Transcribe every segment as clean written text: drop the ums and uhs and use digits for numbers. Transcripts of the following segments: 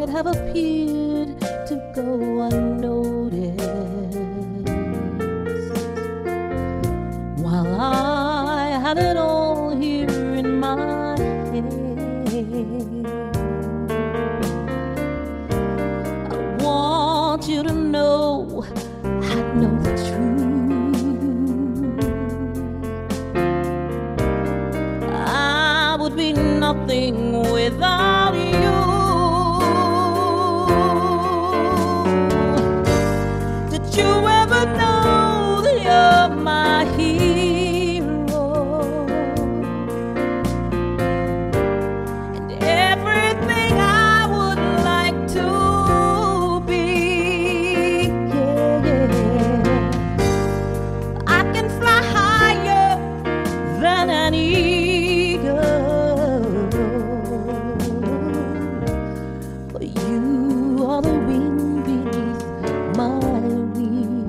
might have appeared to go unnoticed, while I had it all here in my head. I want you to know I know the truth. I would be nothing without you. Did you ever know that you're my hero? And everything I would like to be. Yeah. I can fly higher than an eagle. But you are the wind beneath my wings.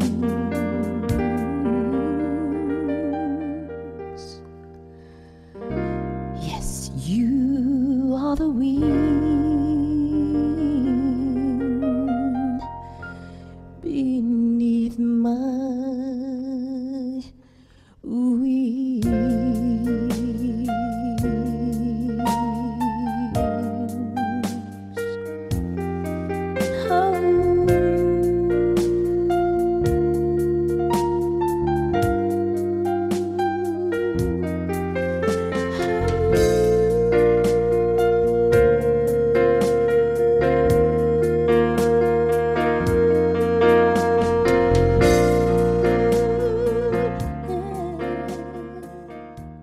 Yes, you are the wind